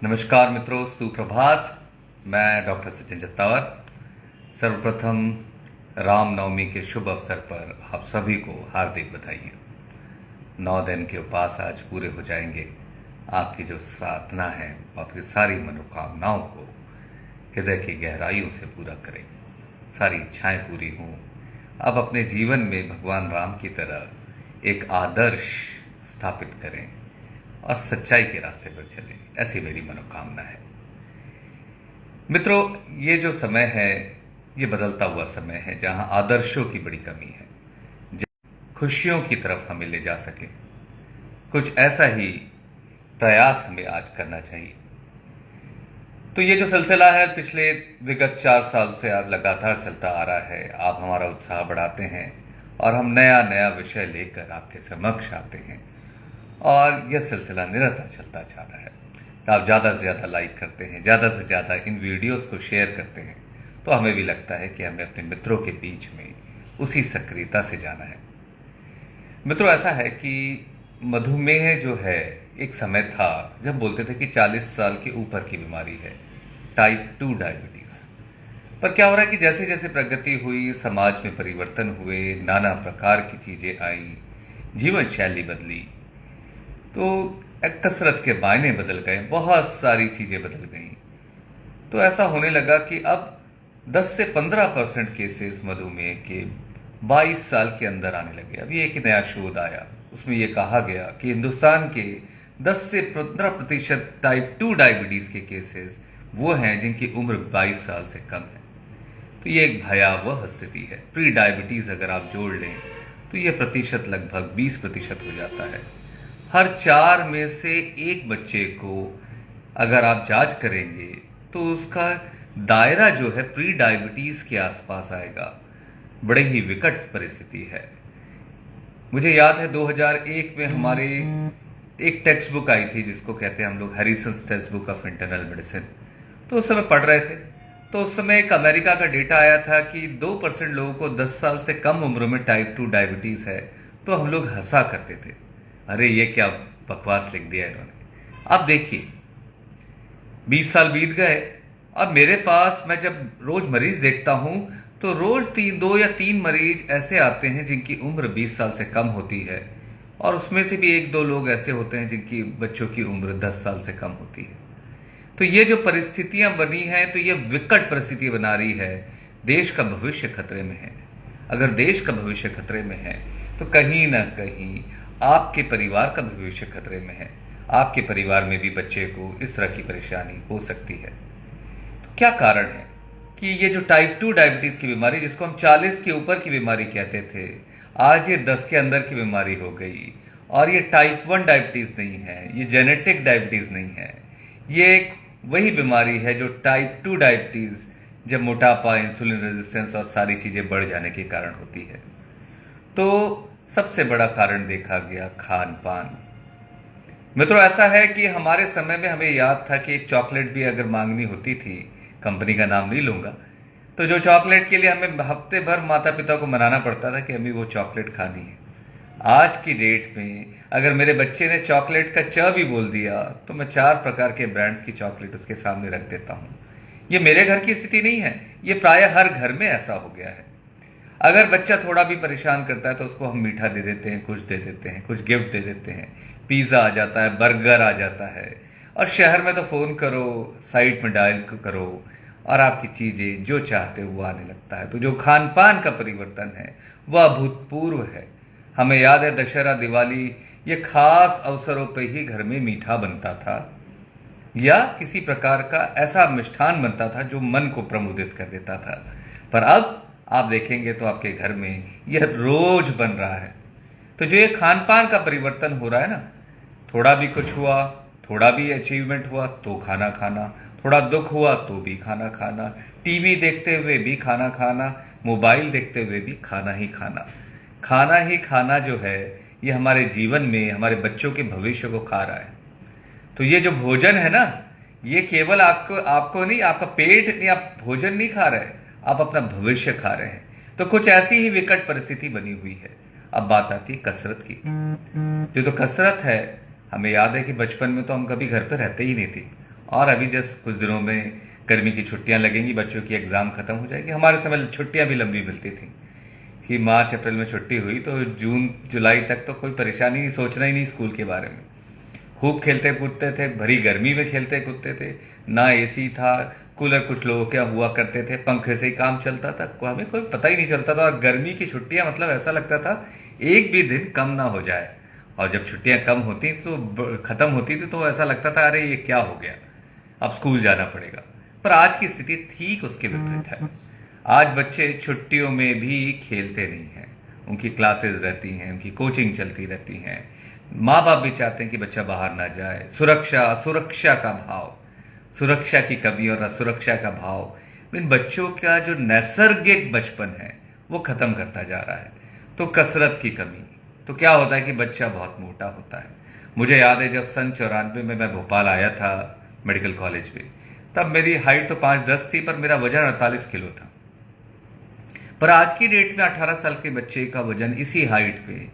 नमस्कार मित्रों, सुप्रभात। मैं डॉक्टर सचिन जत्तावर। सर्वप्रथम रामनवमी के शुभ अवसर पर आप सभी को हार्दिक बधाई। 9 दिन के उपास आज पूरे हो जाएंगे। आपकी जो साधना है आपकी सारी मनोकामनाओं को हृदय की गहराइयों से पूरा करें, सारी इच्छाएं पूरी हों। अब अपने जीवन में भगवान राम की तरह एक आदर्श स्थापित करें और सच्चाई के रास्ते पर चलें, ऐसी मेरी मनोकामना है। मित्रों, ये जो समय है ये बदलता हुआ समय है जहां आदर्शों की बड़ी कमी है, खुशियों की तरफ हमें ले जा सके। कुछ ऐसा ही प्रयास हमें आज करना चाहिए। तो ये जो सिलसिला है पिछले विगत 4 साल से आप लगातार चलता आ रहा है। आप हमारा उत्साह बढ़ाते हैं और हम नया नया विषय लेकर आपके समक्ष आते हैं और यह सिलसिला निरंतर चलता जा रहा है। तो आप ज़्यादा से ज़्यादा लाइक करते हैं, ज़्यादा से ज़्यादा इन वीडियोस को शेयर करते हैं, तो हमें भी लगता है कि हमें अपने मित्रों के बीच में उसी सक्रियता से जाना है। मित्रों, ऐसा है कि मधुमेह जो है एक समय था जब बोलते थे कि 40 साल के ऊपर की बीमारी है, टाइप 2 डायबिटीज। पर क्या हो रहा है कि जैसे जैसे प्रगति हुई, समाज में परिवर्तन हुए, नाना प्रकार की चीजें आई, जीवन शैली बदली, तो कसरत के मायने बदल गए, बहुत सारी चीजें बदल गई। तो ऐसा होने लगा कि अब 10 से 15% केसेस मधुमेह के 22 साल के अंदर आने लगे। अभी एक ही नया शोध आया, उसमें यह कहा गया कि हिंदुस्तान के 10 से 15% टाइप 2 डायबिटीज के केसेस वो हैं जिनकी उम्र 22 साल से कम है। तो ये एक भयावह स्थिति है। प्री डायबिटीज अगर आप जोड़ लें तो यह प्रतिशत लगभग 20% हो जाता है। हर 4 में से 1 बच्चे को अगर आप जांच करेंगे तो उसका दायरा जो है प्री डायबिटीज के आसपास आएगा। बड़े ही विकट परिस्थिति है। मुझे याद है 2001 में हमारे एक टेक्स्ट बुक आई थी जिसको कहते हैं हम लोग Harrison's textbook of internal medicine. तो उस समय पढ़ रहे थे, तो उस समय एक अमेरिका का डेटा आया था कि 2% लोगों को 10 साल से कम उम्र में टाइप 2 डायबिटीज है। तो हम लोग हंसा करते थे, अरे ये क्या बकवास लिख दिया इन्होंने। अब देखिए 20 साल बीत गए। अब मेरे पास मैं जब रोज मरीज देखता हूं तो रोज 2 या 3 मरीज ऐसे आते हैं जिनकी उम्र 20 साल से कम होती है, और उसमें से भी 1-2 लोग ऐसे होते हैं जिनकी बच्चों की उम्र 10 साल से कम होती है। तो ये जो परिस्थितियां बनी हैं, तो ये विकट परिस्थिति बना रही है। देश का भविष्य खतरे में है। अगर देश का भविष्य खतरे में है तो कहीं ना कहीं आपके परिवार का भविष्य खतरे में है। आपके परिवार में भी बच्चे को इस तरह की परेशानी हो सकती है। तो क्या कारण है कि ये जो टाइप 2 डायबिटीज की बीमारी, जिसको हम 40 के ऊपर की बीमारी कहते थे, आज ये 10 के अंदर की बीमारी हो गई। और ये टाइप 1 डायबिटीज नहीं है, ये जेनेटिक डायबिटीज नहीं है, ये एक वही बीमारी है जो टाइप 2 डायबिटीज, जब मोटापा, इंसुलिन रेजिस्टेंस और सारी चीजें बढ़ जाने के कारण होती है। तो सबसे बड़ा कारण देखा गया खान पान। मित्रों, ऐसा है कि हमारे समय में हमें याद था कि एक चॉकलेट भी अगर मांगनी होती थी, कंपनी का नाम नहीं लूंगा, तो जो चॉकलेट के लिए हमें हफ्ते भर माता पिता को मनाना पड़ता था कि हमें वो चॉकलेट खानी है। आज की डेट में अगर मेरे बच्चे ने चॉकलेट का च भी बोल दिया तो मैं 4 प्रकार के ब्रांड्स की चॉकलेट उसके सामने रख देता हूं। ये मेरे घर की स्थिति नहीं है, ये प्राय हर घर में ऐसा हो गया है। अगर बच्चा थोड़ा भी परेशान करता है तो उसको हम मीठा दे देते हैं, कुछ दे देते हैं, कुछ गिफ्ट दे देते हैं। पिज्जा आ जाता है, बर्गर आ जाता है, और शहर में तो फोन करो, साइट में डायल करो और आपकी चीजें जो चाहते हो वो आने लगता है। तो जो खान पान का परिवर्तन है वह अभूतपूर्व है। हमें याद है दशहरा, दिवाली, ये खास अवसरों पर ही घर में मीठा बनता था या किसी प्रकार का ऐसा मिष्ठान बनता था जो मन को प्रमुदित कर देता था। पर अब आप देखेंगे तो आपके घर में यह रोज बन रहा है। तो जो ये खान पान का परिवर्तन हो रहा है ना, थोड़ा भी कुछ हुआ, थोड़ा भी अचीवमेंट हुआ तो खाना खाना, थोड़ा दुख हुआ तो भी खाना खाना, टीवी देखते हुए भी खाना खाना, मोबाइल देखते हुए भी खाना ही खाना। खाना ही खाना जो है ये हमारे जीवन में हमारे बच्चों के भविष्य को खा रहा है। तो ये जो भोजन है ना, ये केवल आपको नहीं, आपका पेट नहीं, आप भोजन नहीं खा रहे, आप अपना भविष्य खा रहे हैं। तो कुछ ऐसी ही विकट परिस्थिति बनी हुई है। अब बात आती है कसरत की। जो तो कसरत है, हमें याद है कि बचपन में तो हम कभी घर पे रहते ही नहीं थे, और अभी जस्ट कुछ दिनों में गर्मी की छुट्टियां लगेंगी, बच्चों की एग्जाम खत्म हो जाएगी। हमारे समय छुट्टियां भी लंबी मिलती थी कि मार्च अप्रैल में छुट्टी हुई तो जून जुलाई तक तो कोई परेशानी नहीं, सोचना ही नहीं स्कूल के बारे में। खूब खेलते कूदते थे, भरी गर्मी में खेलते कूदते थे, ना एसी था, कूलर कुछ लोगों के यहाँ हुआ करते थे, पंखे से ही काम चलता था, हमें कोई पता ही नहीं चलता था। और गर्मी की छुट्टियां मतलब ऐसा लगता था एक भी दिन कम ना हो जाए। और जब छुट्टियां कम होती तो खत्म होती थी तो ऐसा लगता था अरे ये क्या हो गया, अब स्कूल जाना पड़ेगा। पर आज की स्थिति ठीक उसके विपरीत है। आज बच्चे छुट्टियों में भी खेलते नहीं हैं, उनकी क्लासेस रहती हैं, उनकी कोचिंग चलती रहती हैं। माँ बाप भी चाहते हैं कि बच्चा बाहर ना जाए। सुरक्षा का भाव, सुरक्षा की कमी और असुरक्षा का भाव इन बच्चों का जो नैसर्गिक बचपन है वो खत्म करता जा रहा है। तो कसरत की कमी, तो क्या होता है कि बच्चा बहुत मोटा होता है। मुझे याद है जब सन 94 में मैं भोपाल आया था मेडिकल कॉलेज में, तब मेरी हाइट तो 5'10" थी, पर मेरा वजन 48 किलो था। पर आज की डेट में 18 साल के बच्चे का वजन इसी हाइट पे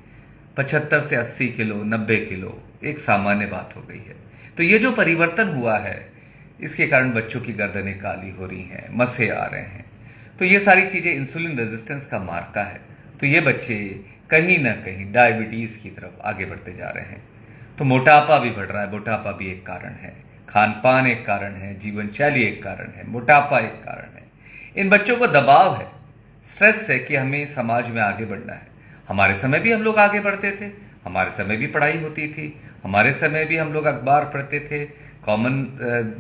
75 से 80 किलो 90 किलो एक सामान्य बात हो गई है। तो ये जो परिवर्तन हुआ है इसके कारण बच्चों की गर्दनें काली हो रही हैं, मसे आ रहे हैं। तो ये सारी चीजें इंसुलिन रेजिस्टेंस का मार्का है। तो ये बच्चे कहीं ना कहीं डायबिटीज की तरफ आगे बढ़ते जा रहे हैं। तो मोटापा भी बढ़ रहा है, मोटापा भी एक कारण है, खान पान एक कारण है, जीवन शैली एक कारण है, मोटापा एक कारण है। इन बच्चों को दबाव है, स्ट्रेस है कि हमें समाज में आगे बढ़ना है। हमारे समय भी हम लोग आगे बढ़ते थे, हमारे समय भी पढ़ाई होती थी, हमारे समय भी हम लोग अखबार पढ़ते थे, कॉमन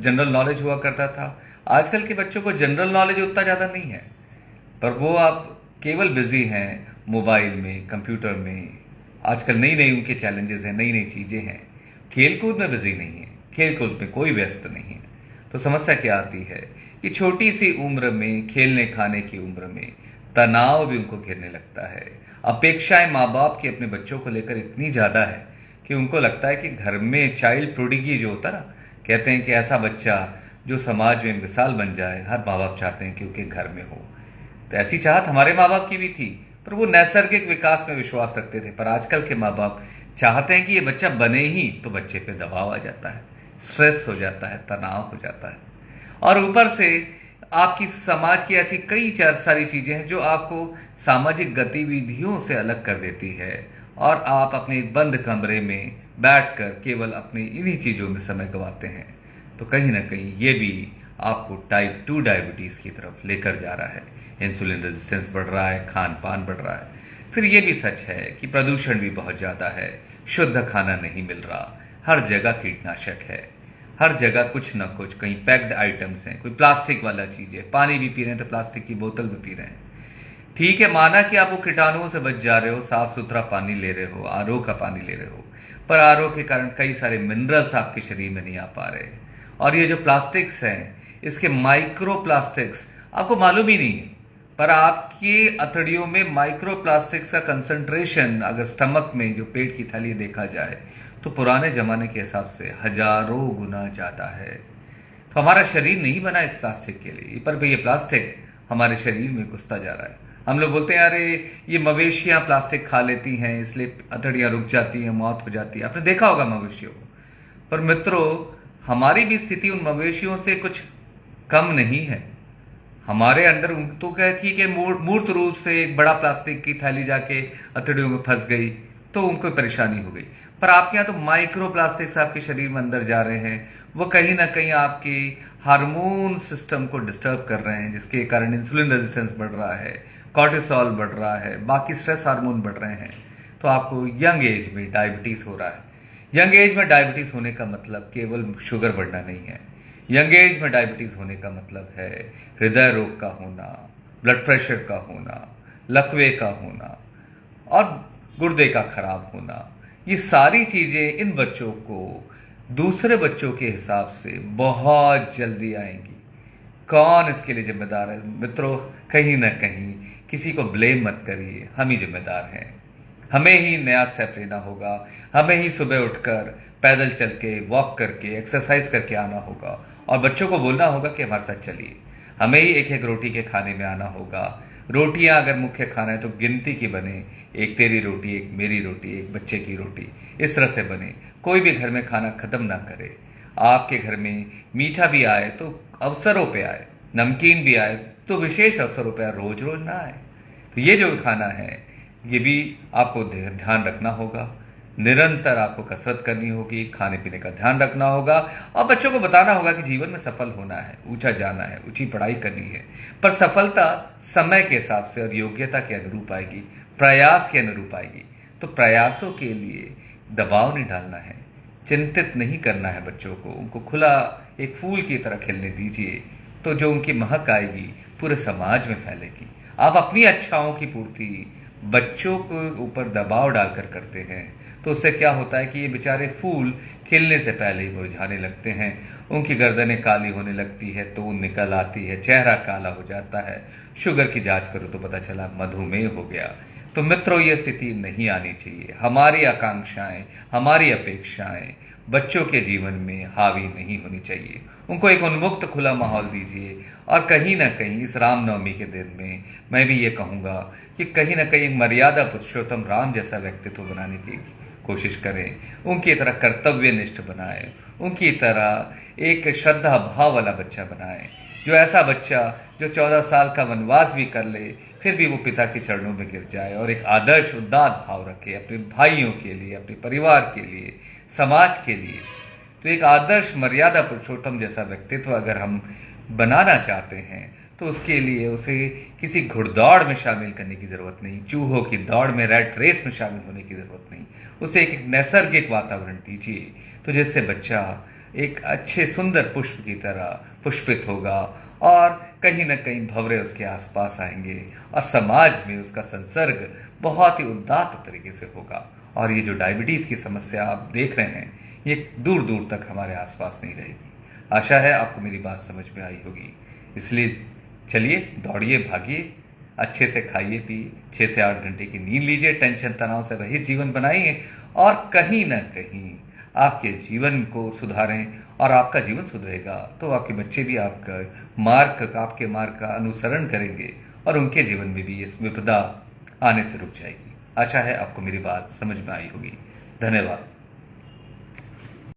जनरल नॉलेज हुआ करता था। आजकल के बच्चों को जनरल नॉलेज उतना ज्यादा नहीं है, पर वो आप केवल बिजी हैं मोबाइल में, कंप्यूटर में। आजकल नई नई उनके चैलेंजेस हैं, नई नई चीजें हैं, खेलकूद में बिजी नहीं है, खेलकूद में कोई व्यस्त नहीं है। तो समस्या क्या आती है कि छोटी सी उम्र में, खेलने खाने की उम्र में तनाव भी उनको घेरने लगता है। अपेक्षाएं माँ बाप की अपने बच्चों को लेकर इतनी ज्यादा है कि उनको लगता है कि घर में चाइल्ड प्रोडिगी जो होता ना, कहते हैं कि ऐसा बच्चा जो समाज में मिसाल बन जाए, हर माँ बाप चाहते हैं कि उनके घर में हो। तो ऐसी चाहत हमारे माँ बाप की भी थी, पर वो नैसर्गिक विकास में विश्वास रखते थे। पर आजकल के माँ बाप चाहते हैं कि ये बच्चा बने ही, तो बच्चे पे दबाव आ जाता है, स्ट्रेस हो जाता है, तनाव हो जाता है। और ऊपर से आपकी समाज की ऐसी कई सारी चीजें हैं जो आपको सामाजिक गतिविधियों से अलग कर देती है, और आप अपने बंद कमरे में बैठकर केवल अपनी इन्हीं चीजों में समय गंवाते हैं। तो कहीं ना कहीं ये भी आपको टाइप 2 डायबिटीज की तरफ लेकर जा रहा है। इंसुलिन रेजिस्टेंस बढ़ रहा है, खान पान बढ़ रहा है। फिर ये भी सच है कि प्रदूषण भी बहुत ज्यादा है, शुद्ध खाना नहीं मिल रहा, हर जगह कीटनाशक है, हर जगह कुछ ना कुछ, कहीं पैक्ड आइटम्स हैं, कोई प्लास्टिक वाला चीज है, पानी भी पी रहे हैं तो प्लास्टिक की बोतल भी पी रहे हैं। ठीक है, माना कि आप वो कीटाणुओं से बच जा रहे हो, साफ सुथरा पानी ले रहे हो, आरओ का पानी ले रहे हो, पर आरओ के कारण कई सारे मिनरल्स आपके शरीर में नहीं आ पा रहे। और ये जो प्लास्टिक्स हैं, इसके माइक्रो प्लास्टिक्स आपको मालूम ही नहीं है, पर आपकी अतड़ियों में माइक्रो प्लास्टिक्स का कंसंट्रेशन अगर स्टमक में, जो पेट की थैली देखा जाए, तो पुराने जमाने के हिसाब से हजारों गुना ज्यादा है। तो हमारा शरीर नहीं बना इस प्लास्टिक के लिए, पर ये प्लास्टिक हमारे शरीर में घुसता जा रहा है। हम लोग बोलते हैं अरे ये मवेशियां प्लास्टिक खा लेती हैं इसलिए अतड़ियां रुक जाती हैं, मौत हो जाती है। आपने देखा होगा मवेशियों को। पर मित्रों, हमारी भी स्थिति उन मवेशियों से कुछ कम नहीं है। हमारे अंदर तो क्या थी कि मूर्त रूप से एक बड़ा प्लास्टिक की थैली जाके अतड़ियों में फंस गई तो उनको परेशानी हो गई। पर आपके यहाँ तो माइक्रो प्लास्टिक्स आपके शरीर में अंदर जा रहे हैं, वो कहीं ना कहीं आपके हार्मोन सिस्टम को डिस्टर्ब कर रहे हैं, जिसके कारण इंसुलिन रेजिस्टेंस बढ़ रहा है, कॉर्टिसोल बढ़ रहा है, बाकी स्ट्रेस हार्मोन बढ़ रहे हैं। तो आपको यंग एज में डायबिटीज हो रहा है। यंग एज में डायबिटीज होने का मतलब केवल शुगर बढ़ना नहीं है। यंग एज में डायबिटीज होने का मतलब है हृदय रोग का होना, ब्लड प्रेशर का होना, लकवे का होना और गुर्दे का खराब होना। ये सारी चीजें इन बच्चों को दूसरे बच्चों के हिसाब से बहुत जल्दी आएंगी। कौन इसके लिए जिम्मेदार है? मित्रों, कहीं ना कहीं किसी को ब्लेम मत करिए, हम ही जिम्मेदार हैं। हमें ही नया स्टेप लेना होगा, हमें ही सुबह उठकर पैदल चल के, वॉक करके, एक्सरसाइज करके आना होगा, और बच्चों को बोलना होगा कि हमारे साथ चलिए। हमें ही एक एक रोटी के खाने में आना होगा। रोटियां अगर मुख्य खाना है तो गिनती की बने, एक तेरी रोटी, एक मेरी रोटी, एक बच्चे की रोटी, इस तरह से बने। कोई भी घर में खाना खत्म ना करे। आपके घर में मीठा भी आए तो अवसरों पे आए, नमकीन भी आए तो विशेष अवसरों पे आए, रोज रोज ना आए। तो ये जो खाना है ये भी आपको ध्यान रखना होगा। निरंतर आपको कसरत करनी होगी, खाने पीने का ध्यान रखना होगा और बच्चों को बताना होगा कि जीवन में सफल होना है, ऊंचा जाना है, ऊंची पढ़ाई करनी है। पर सफलता समय के हिसाब से और योग्यता के अनुरूप आएगी, प्रयास के अनुरूप आएगी। तो प्रयासों के लिए दबाव नहीं डालना है, चिंतित नहीं करना है बच्चों को, उनको खुला एक फूल की तरह खिलने दीजिए। तो जो उनकी महक आएगी पूरे समाज में फैलेगी। आप अपनी इच्छाओं की पूर्ति बच्चों के ऊपर दबाव डालकर करते हैं तो उससे क्या होता है कि ये बेचारे फूल खिलने से पहले ही मुरझाने लगते हैं, उनकी गर्दनें काली होने लगती है, तो निकल आती है, चेहरा काला हो जाता है। शुगर की जांच करो तो पता चला मधुमेह हो गया। तो मित्रों ये स्थिति नहीं आनी चाहिए। हमारी आकांक्षाएं, हमारी अपेक्षाएं बच्चों के जीवन में हावी नहीं होनी चाहिए। उनको एक उन्मुक्त खुला माहौल दीजिए। और कहीं ना कहीं इस रामनवमी के दिन में मैं भी ये कहूंगा कि कहीं ना कहीं मर्यादा पुरुषोत्तम राम जैसा व्यक्तित्व बनाने की कोशिश करें, उनकी तरह कर्तव्यनिष्ठ बनाएं, उनकी तरह एक श्रद्धा भाव वाला बच्चा बनाएं। जो ऐसा बच्चा जो 14 साल का वनवास भी कर ले फिर भी वो पिता के चरणों में गिर जाए और एक आदर्श उदात्त भाव रखे अपने भाइयों के लिए, अपने परिवार के लिए, समाज के लिए। तो एक आदर्श मर्यादा पुरुषोत्तम जैसा व्यक्तित्व अगर हम बनाना चाहते हैं तो उसके लिए उसे किसी घुड़दौड़ में शामिल करने की जरूरत नहीं, चूहों की दौड़ में, रैट रेस में शामिल होने की जरूरत नहीं। उसे एक नैसर्गिक वातावरण दीजिए तो जिससे बच्चा एक अच्छे सुंदर पुष्प की तरह पुष्पित होगा और कहीं ना कहीं भंवरे उसके आसपास आएंगे और समाज में उसका संसर्ग बहुत ही उदात्त तरीके से होगा। और ये जो डायबिटीज की समस्या आप देख रहे हैं ये दूर दूर तक हमारे आसपास नहीं रहेगी। आशा है आपको मेरी बात समझ में आई होगी। इसलिए चलिए, दौड़िए, भागिए, अच्छे से खाइए पिए, 6 से 8 घंटे की नींद लीजिए, टेंशन तनाव से रहित जीवन बनाइए और कहीं ना कहीं आपके जीवन को सुधारें और आपका जीवन सुधरेगा तो आपके बच्चे भी आपके मार्ग का अनुसरण करेंगे और उनके जीवन में भी इस विपदा आने से रुक जाएगी। आशा है आपको मेरी बात समझ में आई होगी। धन्यवाद।